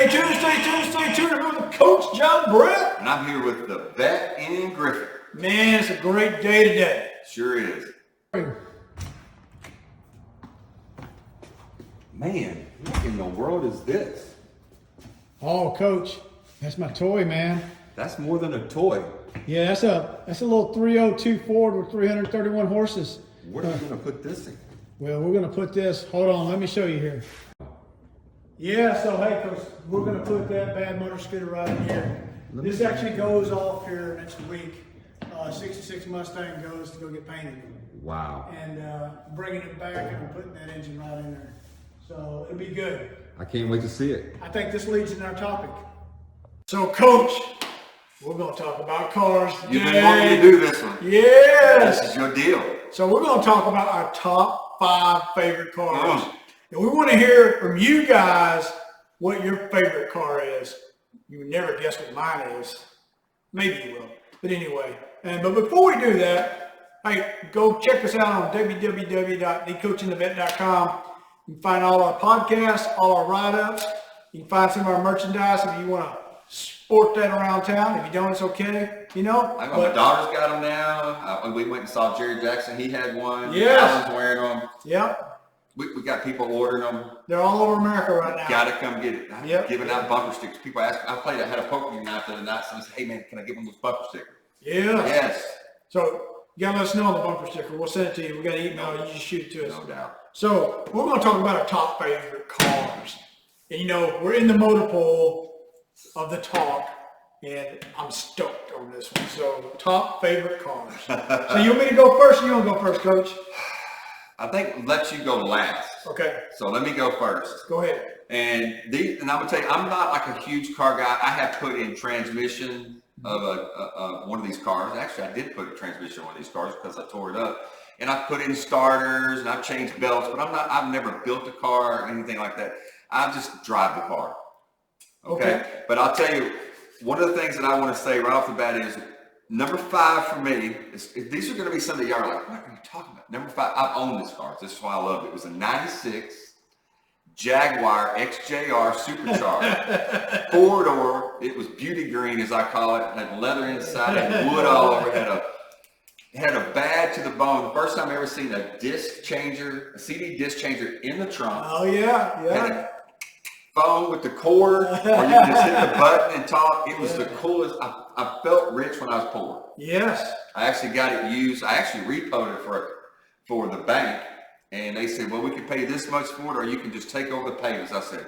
Stay tuned, stay tuned, stay tuned. I'm with Coach John Brett. And I'm here with the vet Ian Griffin. Man, it's a great day today. Sure is. Man, what in the world is this? Oh, Coach, that's my toy, man. That's more than a toy. Yeah, that's a little 302 Ford with 331 horses. Where are we going to put this in? Well, we're going to put this, hold on, let me show you here. Yeah, so hey, Coach, we're going to put that bad motor scooter right in here. This actually goes off here next week. 66 Mustang goes to go get painted. Wow. And bringing it back and putting that engine right in there. So it'll be good. I can't wait to see it. I think this leads in our topic. So, Coach, we're going to talk about cars today. You've been wanting to do this one. Yes. This is your deal. So we're going to talk about our top 5 favorite cars. And we want to hear from you guys what your favorite car is. You would never guess what mine is. Maybe you will. But anyway, but before we do that, hey, go check us out on www.thecoachingthevet.com. You can find all our podcasts, all our write-ups. You can find some of our merchandise if you want to sport that around town. If you don't, it's okay. You know? I got my daughter's got them now. We went and saw Jerry Jackson. He had one. Yes. Alan's wearing them. Yep. We got people ordering them. They're all over America right now. Got to come get it. I'm Yep. giving out bumper stickers. People ask. I had a poker game out the other night. Someone said, "Hey man, can I get one of those bumper stickers?" Yeah. Yes. So you gotta let us know on the bumper sticker. We'll send it to you. We got an email. You just shoot it to us. No doubt. So we're going to talk about our top favorite cars. And you know, we're in the motor pool of the talk, and I'm stoked on this one. So top favorite cars. So you want me to go first, or you want to go first, Coach? I think let you go last. Okay. So let me go first. Go ahead. And I'm gonna tell you, I'm not like a huge car guy. I have put in transmission of one of these cars. Actually, I did put a transmission on one of these cars because I tore it up. And I've put in starters and I've changed belts, but I've never built a car or anything like that. I just drive the car. Okay. But I'll tell you, one of the things that I want to say right off the bat is number 5 for me is, these are going to be some that y'all are like, what are you talking about? Number 5, I've owned this car. This is why I love it. It was a 96 Jaguar XJR Supercharged. 4-door. It was beauty green, as I call it. It had leather inside, had wood all over it, had a bad to the bone. First time I ever seen a disc changer, a CD disc changer in the trunk. Oh, yeah. Had a phone with the cord, or you can just hit the button and talk. It was the coolest. I felt rich when I was poor. Yes. I actually got it used. I actually repoed it for the bank, and they said, well, we can pay this much for it, or you can just take over the payments. I said,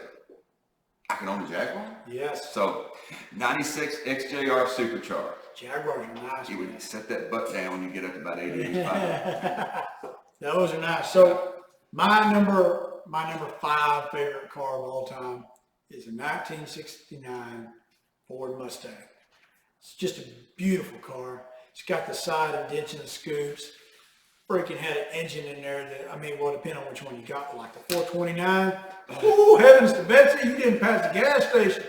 I can own a Jaguar? Yes. So, 96 XJR Supercharged. Jaguars are nice. You would set that butt down when you get up to about 80, 85. Those are nice. So my number 5 favorite car of all time is a 1969 Ford Mustang. It's just a beautiful car. It's got the side indents and the scoops. Freaking had an engine in there that, well, depending on which one you got, like the 429. Oh, heavens to Betsy, you didn't pass the gas station.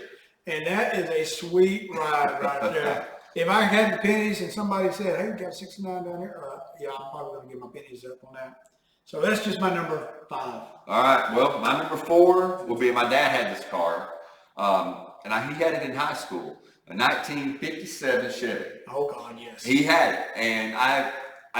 And that is a sweet ride right there. If I had the pennies and somebody said, hey, you got 69 down here, yeah, I'm probably going to get my pennies up on that. So that's just my number 5. All right. Well, my number 4 will be, my dad had this car, and he had it in high school, a 1957 Chevy. Oh, God, yes. He had it, and I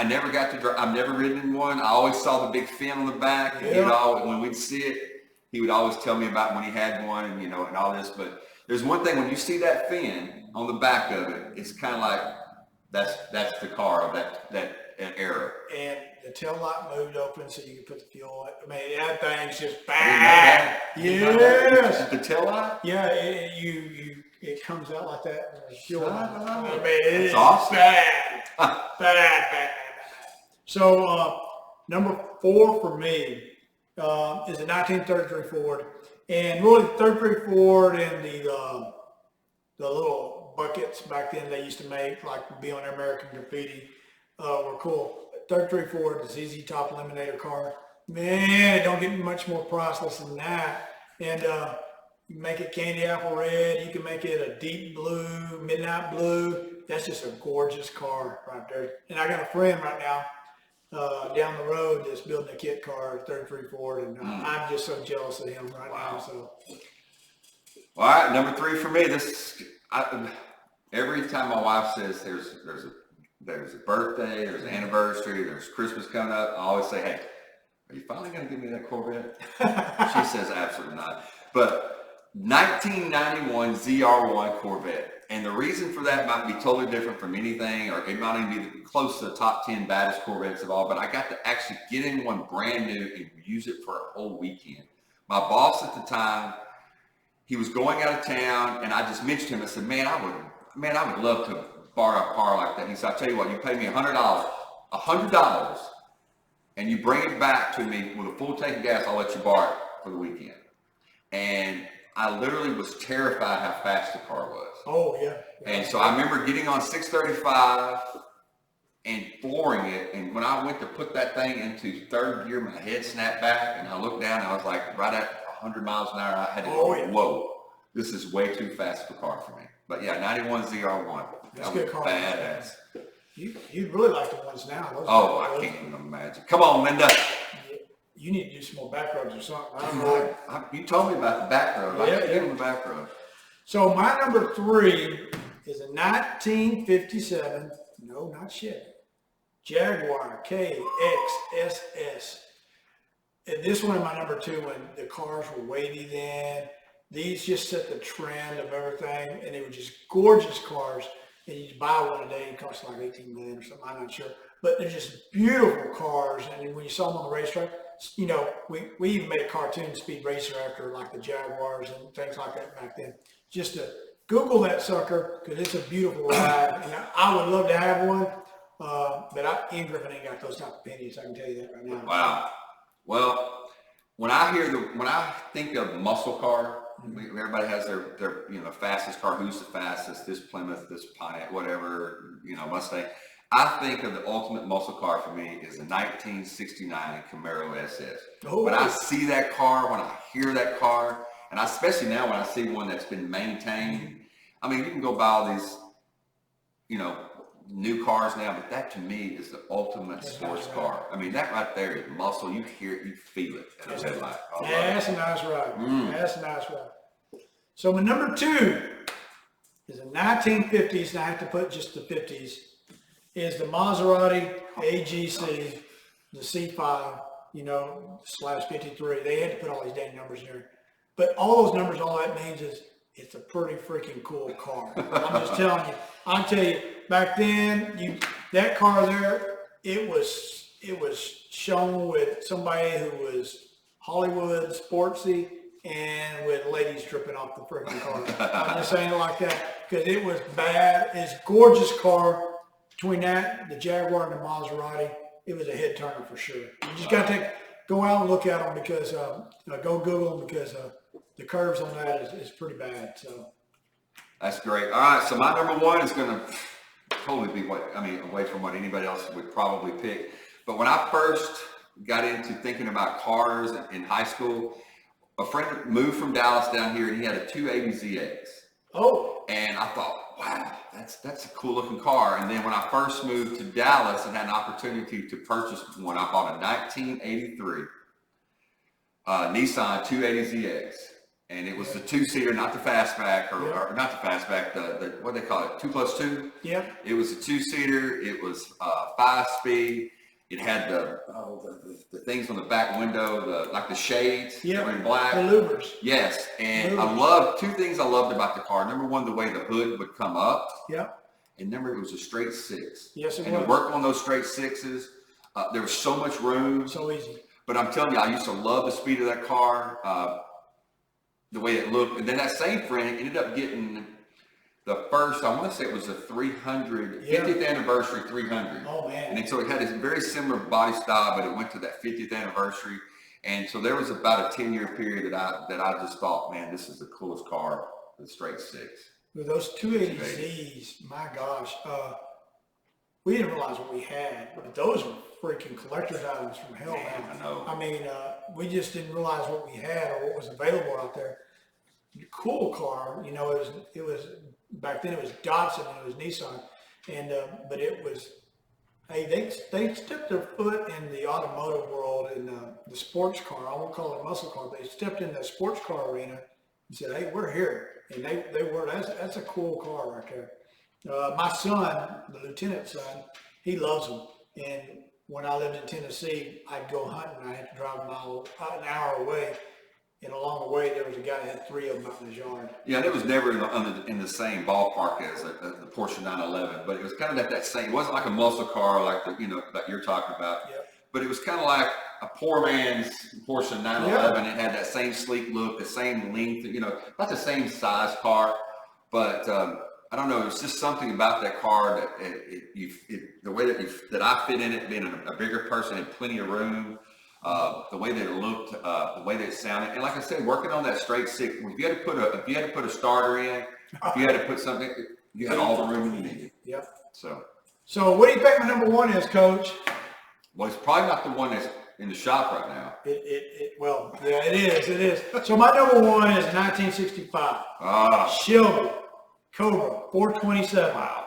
never got to drive. I've never ridden in one. I always saw the big fin on the back, and when we'd see it, he would always tell me about when he had one, and and all this. But there's one thing, when you see that fin on the back of it, it's kind of like that's the car of that era. And the tail light moved open so you could put the fuel in. That thing's just bad. Yes. The tail light? Yeah, it comes out like that. And the fuel light. It's awesome. Bad. So number 4 for me is a 1933 Ford. And really, the 33 Ford and the little buckets back then they used to make, like be on American Graffiti, were cool. 33 Ford, the ZZ Top Eliminator car. Man, it don't get much more priceless than that. And you can make it candy apple red. You can make it a deep blue, midnight blue. That's just a gorgeous car right there. And I got a friend right now down the road that's building a kit car, 33 Ford, and I'm just so jealous of him right now. So All right, number 3 for me. Every time my wife says there's a birthday, there's an anniversary, there's Christmas coming up, I always say, hey, are you finally going to give me that Corvette? She says absolutely not. But 1991 ZR1 Corvette. And the reason for that might be totally different from anything, or it might even be close to the top 10 baddest Corvettes of all, but I got to actually get in one brand new and use it for a whole weekend. My boss at the time, he was going out of town, and I just mentioned to him, I said, man, I would love to borrow a car like that. He said, I'll tell you what, you pay me $100, and you bring it back to me with a full tank of gas, I'll let you borrow it for the weekend. And I literally was terrified how fast the car was. Oh, yeah. And so I remember getting on 635 and flooring it. And when I went to put that thing into third gear, my head snapped back, and I looked down, and I was like, right at 100 miles an hour, I had to go, whoa, this is way too fast of a car for me. But yeah, 91 ZR1. That's a good car. Badass. You really like the ones now. I can't even imagine. Come on, Linda. You need to do some more back roads or something. I don't know. You told me about the back road. I can't get on the back road. So my number 3 is a 1957, no, not Chevy, Jaguar KXSS. And this one is my number 2 when the cars were weighty then. These just set the trend of everything, and they were just gorgeous cars. And you buy one today, it costs like $18 million or something, I'm not sure. But they're just beautiful cars, and when you saw them on the racetrack, you know, we even made a cartoon, Speed Racer, after like the Jaguars and things like that back then. Just to Google that sucker, because it's a beautiful ride, and I would love to have one, but Ian Griffin ain't got those type of pennies, I can tell you that right now. Wow. Well, when I think of muscle car, everybody has their fastest car. Who's the fastest? This Plymouth, this Pontiac, whatever, Mustang. I think of the ultimate muscle car for me is a 1969 Camaro SS. Oh. When I see that car, when I hear that car, and especially now when I see one that's been maintained, I mean, you can go buy all these, new cars now, but that to me is the ultimate sports car. I mean, that right there is muscle. You hear it, you feel it. That's a nice ride. That's a nice ride. So my number 2 is a 1950s, and I have to put just the 50s, is the Maserati AGC, the C5, /53. They had to put all these damn numbers in there. But all those numbers, all that means is it's a pretty freaking cool car. I'm just telling you. I'll tell you, back then, that car there, it was shown with somebody who was Hollywood, sportsy, and with ladies dripping off the freaking car. I'm just saying it like that, because it was bad. It's a gorgeous car. Between that, the Jaguar and the Maserati, it was a head turner for sure. You just got to go out and look at them, because go Google them, because the curves on that is pretty bad. So that's great. All right, so my number 1 is going to totally be away from what anybody else would probably pick. But when I first got into thinking about cars in high school, a friend moved from Dallas down here, and he had a 280 ZX. Oh. And I thought, wow, that's a cool looking car. And then when I first moved to Dallas and had an opportunity to purchase one, I bought a 1983 Nissan 280ZX. And it was the 2-seater, not the fastback, or not the fastback, the what do they call it, 2+2? Yeah. It was a 2-seater. It was 5-speed. It had the things on the back window, like the shades, in black. The louvers. Yes, and I loved 2 things I loved about the car. Number 1, the way the hood would come up. Yeah. And number, it was a straight 6. Yes, it was. And to work on those straight 6s, there was so much room. So easy. But I'm telling you, I used to love the speed of that car, the way it looked. And then that same friend ended up getting the first, I want to say it was a 50th anniversary 300. Oh, man. And so it had this very similar body style, but it went to that 50th anniversary. And so there was about a 10-year period that I just thought, man, this is the coolest car, the straight 6. With those 280Zs, my gosh, we didn't realize what we had, but those were freaking collector's items from hell, man. I know. I mean, we just didn't realize what we had or what was available out there. Cool car, it was back then it was Datsun and it was Nissan, and but it was, hey, they stepped their foot in the automotive world in the sports car. I won't call it muscle car, but they stepped in the sports car arena and said, "Hey, we're here," and they were. That's a cool car right there. My son, the lieutenant's son, he loves them. And when I lived in Tennessee, I'd go hunting. I had to drive an hour away. And along the way, there was a guy that had 3 of them out in his yard. Yeah, and it was never in the same ballpark as the Porsche 911, but it was kind of that same. It wasn't like a muscle car like that you're talking about. Yep. But it was kind of like a poor man's Porsche 911. It had that same sleek look, the same length, not the same size car, but I don't know. It's just something about that car that the way that I fit in it, being a bigger person and plenty of room. The way that it looked, the way that it sounded, and like I said, working on that straight six. If you had to put a starter in, if you had to put something, you had all the room you needed. Yep. So what do you think my number 1 is, Coach? Well, it's probably not the one that's in the shop right now. Well, yeah, it is. It is. So my number 1 is 1965 Shelby Cobra 427. Wow.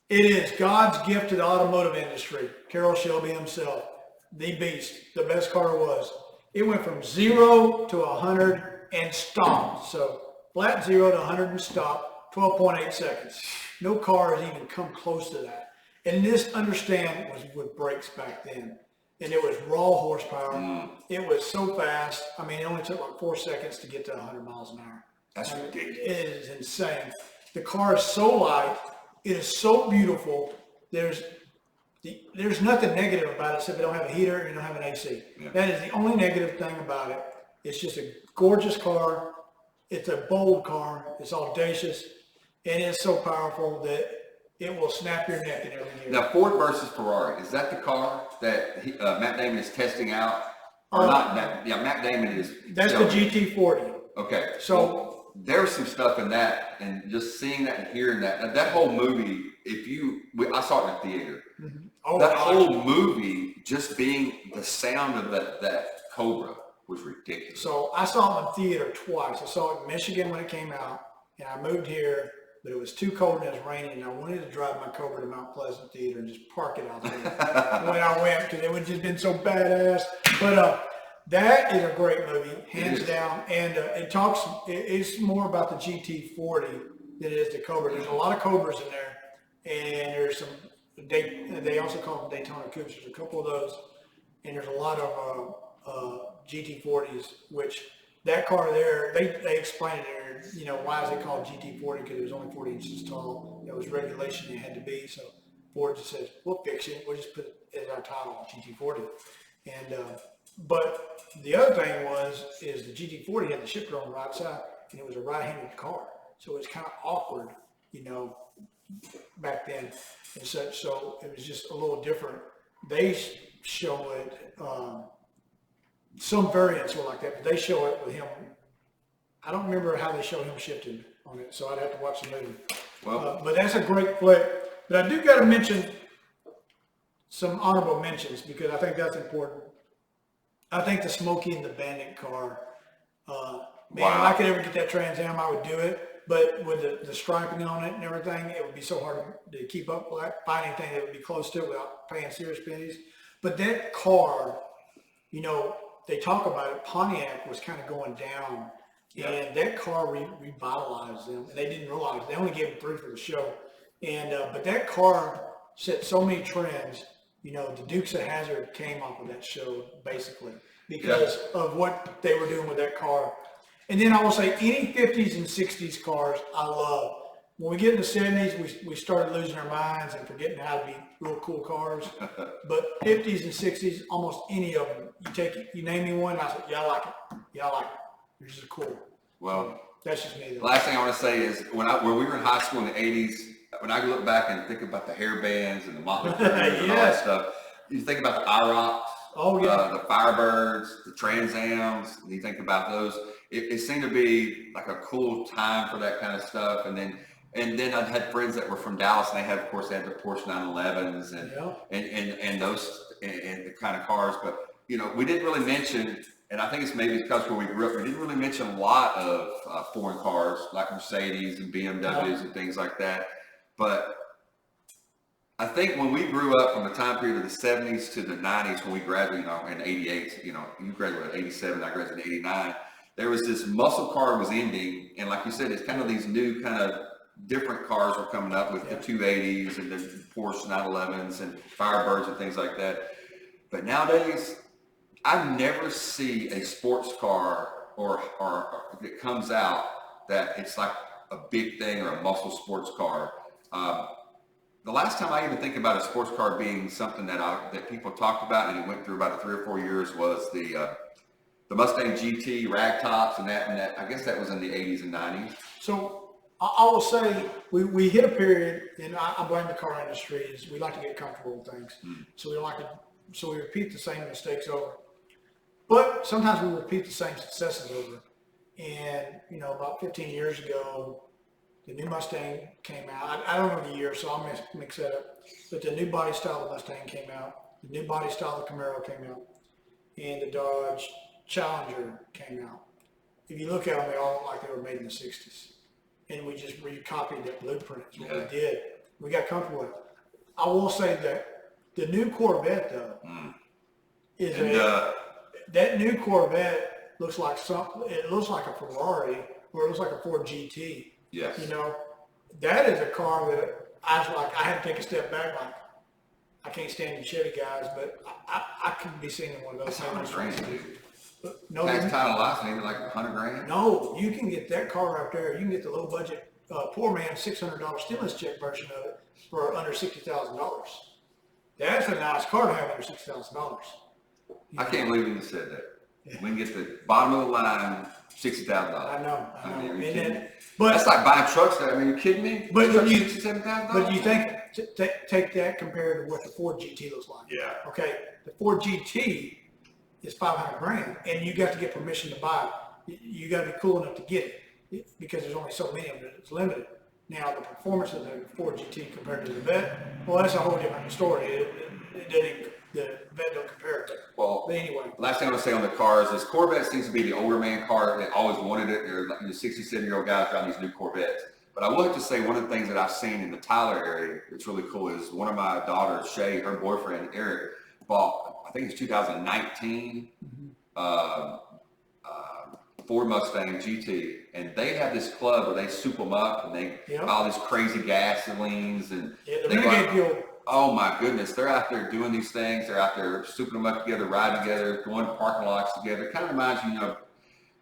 It is God's gift to the automotive industry. Carroll Shelby himself, the beast, the best car was. It went from 0 to 100 and stopped. So flat 0 to 100 and stopped, 12.8 seconds. No car has even come close to that. And this, understand, was with brakes back then. And it was raw horsepower. It was so fast. I mean, it only took like 4 seconds to get to 100 miles an hour. That's ridiculous. It is insane. The car is so light. It is so beautiful. There's nothing negative about it except it don't have a heater and it don't have an AC. Yeah. That is the only negative thing about it. It's just a gorgeous car. It's a bold car. It's audacious. And it's so powerful that it will snap your neck in every gear. Now, Ford versus Ferrari, is that the car that Matt Damon is testing out? Or not? Matt Damon is. That's the GT40. Okay. So there's some stuff in that, and just seeing that and hearing that whole movie, I saw it in the theater. Mm-hmm. That whole movie, just being the sound of that Cobra was ridiculous. So I saw it in theater twice. I saw it in Michigan when it came out, and I moved here, but it was too cold and it was raining, and I wanted to drive my Cobra to Mount Pleasant Theater and just park it out there when I went, because it would just been so badass. But that is a great movie, hands down, and it's more about the GT40 than it is the Cobra. There's a lot of Cobras in there, and there's some, they also call them Daytona Coupes. There's a couple of those, and there's a lot of GT40s, which that car there, they explained it there, why is it called GT40? Because it was only 40 inches tall. It was regulation it had to be, so Ford just says, we'll fix it. We'll just put it as our title, GT40. And but the other thing is the GT40 had the shifter on the right side, and it was a right-handed car, so it was kind of awkward, back then and such. So it was just a little different. They show it. Some variants were like that, but they show it with him. I don't remember how they show him shifting on it, so I'd have to watch the movie. Well, but that's a great flick. But I do got to mention some honorable mentions because I think that's important. I think the Smokey and the Bandit car, if I could ever get that Trans Am, I would do it. But with the striping on it and everything, it would be so hard to keep up with. Find anything that would be close to it without paying serious pennies. But that car, they talk about it. Pontiac was kind of going down, and that car revitalized them. And they didn't realize they only gave them 3 for the show. And but that car set so many trends. The Dukes of Hazzard came off of that show basically because of what they were doing with that car. And then I will say any 50s and 60s cars I love. When we get in the 70s, we started losing our minds and forgetting how to be real cool cars. But 50s and 60s, almost any of them, you name me one, I said, yeah, I like it. Yeah, I like it. They're just cool. Well, that's just me. The last thing I want to say is when we were in high school in the 80s, when I look back and think about the hair bands and the Motley Crue and all that stuff, you think about the IROCs, the Firebirds, the Trans Ams, and you think about those. It seemed to be like a cool time for that kind of stuff. And then I had friends that were from Dallas, and they had the Porsche 911s and those and the kind of cars. But we didn't really mention, and I think it's maybe because where we grew up, we didn't really mention a lot of foreign cars like Mercedes and BMWs and things like that. But I think when we grew up from the time period of the 70s to the 90s, when we graduated, in 88, you graduated in 87, I graduated in 89, there was this muscle car was ending. And like you said, it's kind of these new kind of different cars were coming up with the 280s and the Porsche 911s and Firebirds and things like that. But nowadays, I never see a sports car or that comes out that it's like a big thing or a muscle sports car. The last time I even think about a sports car being something that people talked about, and it went through about 3 or 4 years, was the Mustang GT rag tops, and that I guess that was in the 80s and 90s. So I will say we hit a period, and I blame the car industry, is we like to get comfortable with things. So we repeat the same mistakes over. But sometimes we repeat the same successes over. And, about 15 years ago, the new Mustang came out. I don't know the year, so I'll mix that up. But the new body style of Mustang came out. The new body style of Camaro came out. And the Dodge Challenger came out. If you look at them, they all look like they were made in the 60s. And we just recopied that blueprint. That's what we did. We got comfortable with it. I will say that the new Corvette, though, is that new Corvette looks like it looks like a Ferrari, or it looks like a Ford GT. Yes. That is a car that I had to take a step back. Like, I can't stand the Chevy guys, but I could be seeing one of those. That's $100,000, dude. No, tax title license, maybe like $100,000. No, you can get that car right there. You can get the low budget, poor man $600 stimulus check version of it for under $60,000. That's a nice car to have under $60,000. I can't believe you said that. We can get the bottom of the line, $60,000. I know. I mean, but that's like buying trucks. You kidding me? But you $67,000. But you think take that compared to what the Ford GT looks like? Yeah. Okay, the Ford GT is $500,000, and you got to get permission to buy it. You got to be cool enough to get it because there's only so many of them. It's limited. Now the performance of the Ford GT compared to the Vet, well, that's a whole different story. The Vet don't compare it. Well, but anyway. Last thing I'm gonna say on the cars is Corvette seems to be the older man car that always wanted it. They're like 67-year-old guys driving these new Corvettes. But I will have to say one of the things that I've seen in the Tyler area that's really cool is one of my daughters, Shay, her boyfriend Eric, bought, I think it's 2019 Ford Mustang GT, and they have this club where they soup them up and they buy all these crazy gasolines and the renegade fuel. Oh my goodness, they're out there doing these things. They're out there souping them up together, riding together, going to parking lots together. It kind of reminds you,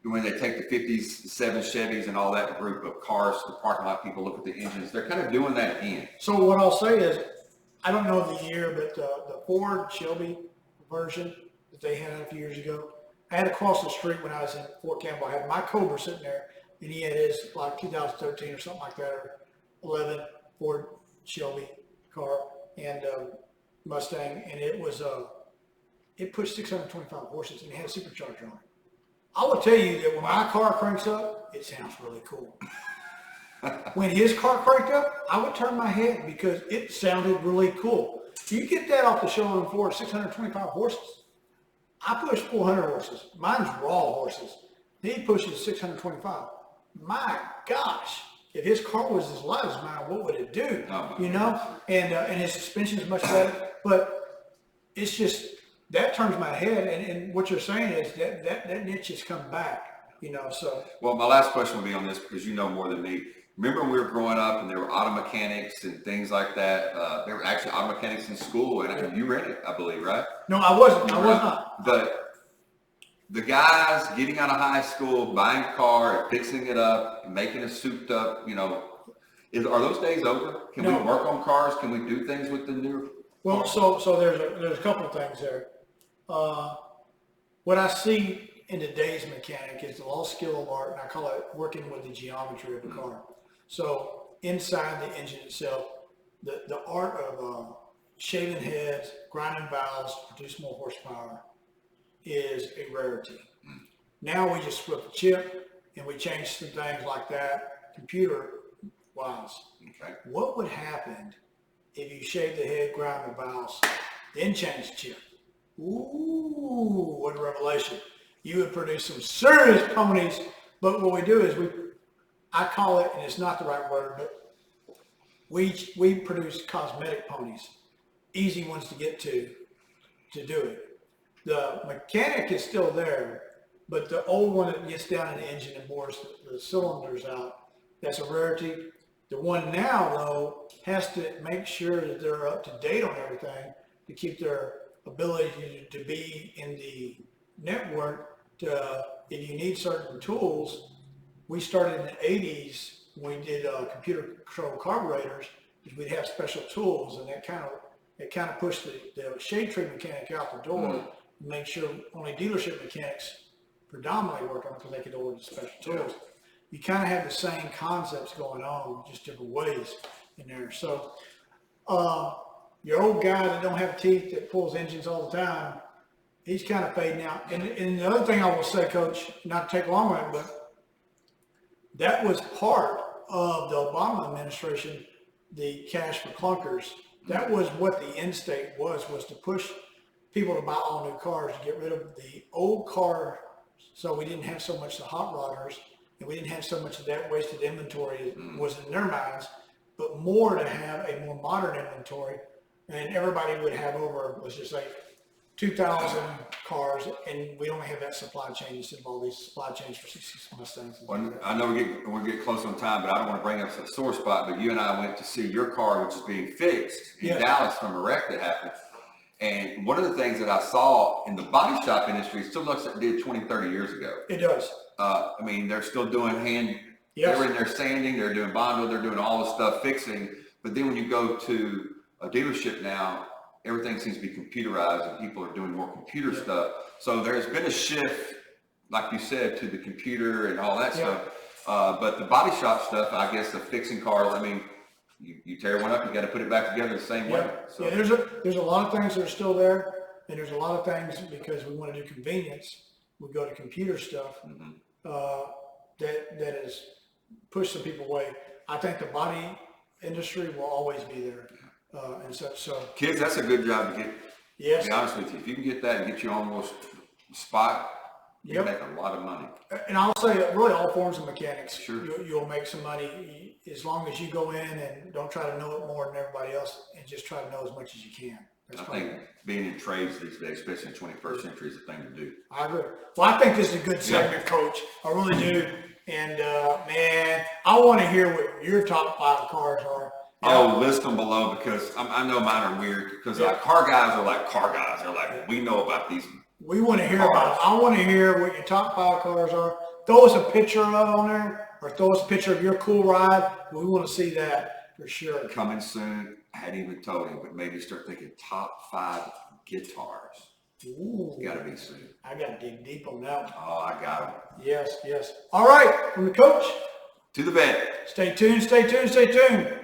when they take the 50s, 7 Chevys and all that group of cars to the parking lot, people look at the engines. They're kind of doing that again. So what I'll say is, I don't know the year, but the Ford Shelby version that they had a few years ago, I had across the street when I was in Fort Campbell. I had my Cobra sitting there, and he had his like 2013 or something like that, or 11 Ford Shelby car and Mustang, and it was it pushed 625 horses and it had a supercharger on it. I will tell you that when my car cranks up, it sounds really cool. When his car cranked up, I would turn my head because it sounded really cool. You get that off the showroom floor, 625 horses. I push 400 horses. Mine's raw horses. He pushes 625. My gosh, if his car was as light as mine, what would it do? And his suspension is much better. But it's just, that turns my head. And what you're saying is that niche has come back, so. Well, my last question will be on this because you know more than me. Remember when we were growing up and there were auto mechanics and things like that? There were actually auto mechanics in school, and you read it, I believe, right? No, I wasn't. I was not. But the guys getting out of high school, buying a car, and fixing it up, and making it souped up, are those days over? Can we work on cars? Can we do things with the newer? Well, so there's a couple of things there. What I see in today's mechanic is the lost skill of art, and I call it working with the geometry of the car. So inside the engine itself, the art of shaving heads, grinding valves to produce more horsepower is a rarity. Now we just flip a chip and we change some things like that, computer-wise. Okay. What would happen if you shave the head, grind the valves, then change the chip? Ooh, what a revelation. You would produce some serious ponies, but what we do is I call it, and it's not the right word, but we produce cosmetic ponies, easy ones to get to do it. The mechanic is still there, but the old one that gets down in the engine and bores the cylinders out, that's a rarity. The one now, though, has to make sure that they're up to date on everything to keep their ability to be in the network. If you need certain tools, we started in the 80s when we did computer controlled carburetors, is we'd have special tools, and that kind of pushed the shade tree mechanic out the door, and make sure only dealership mechanics predominantly work on it because they could order the special tools. You kind of have the same concepts going on, just different ways in there. So your old guy that don't have teeth that pulls engines all the time, he's kind of fading out. And the other thing I will say, Coach, not to take long on it, but that was part of the Obama administration, the cash for clunkers. That was what the end state was to push people to buy all new cars, to get rid of the old car, so we didn't have so much the hot rodders, and we didn't have so much of that wasted inventory was in their minds, but more to have a more modern inventory, and everybody would have over, let's just say, 2,000 cars, and we only have that supply chain instead of all these supply chains for 66 Mustangs. Well, I know we're getting close on time, but I don't want to bring up a sore spot, but you and I went to see your car, which is being fixed in Dallas from a wreck that happened. And one of the things that I saw in the body shop industry still looks like it did 20, 30 years ago. It does. I mean, they're still doing they're in there sanding, they're doing bondo, they're doing all the stuff fixing. But then when you go to a dealership now, everything seems to be computerized and people are doing more computer stuff. So there's been a shift, like you said, to the computer and all that stuff. But the body shop stuff, I guess the fixing cars, I mean, you tear one up, you got to put it back together the same way. So. Yeah, there's a lot of things that are still there, and there's a lot of things because we want to do convenience. We go to computer stuff that has pushed some people away. I think the body industry will always be there, and so. Kids, that's a good job to get. Yes. To be honest with you, if you can get that and get you almost spot, you make a lot of money. And I'll say really all forms of mechanics. Sure. You'll make some money as long as you go in and don't try to know it more than everybody else, and just try to know as much as you can. I think being in trades these days, especially in the 21st century, is the thing to do. I agree. Well, I think this is a good segment, Coach. I really do. And man, I want to hear what your top 5 cars are. List them below, because I know mine are weird, because like car guys are like car guys. They're like, we know about these. We want to hear about it. I want to hear what your top 5 cars are. Throw us a picture of it on there, or throw us a picture of your cool ride. We want to see that for sure. Coming soon. I hadn't even told him, but maybe start thinking top 5 guitars. Ooh. It's got to be soon. I got to dig deep on that one. Oh, I got them. Yes, yes. All right, from the coach. To the vet. Stay tuned, stay tuned, stay tuned.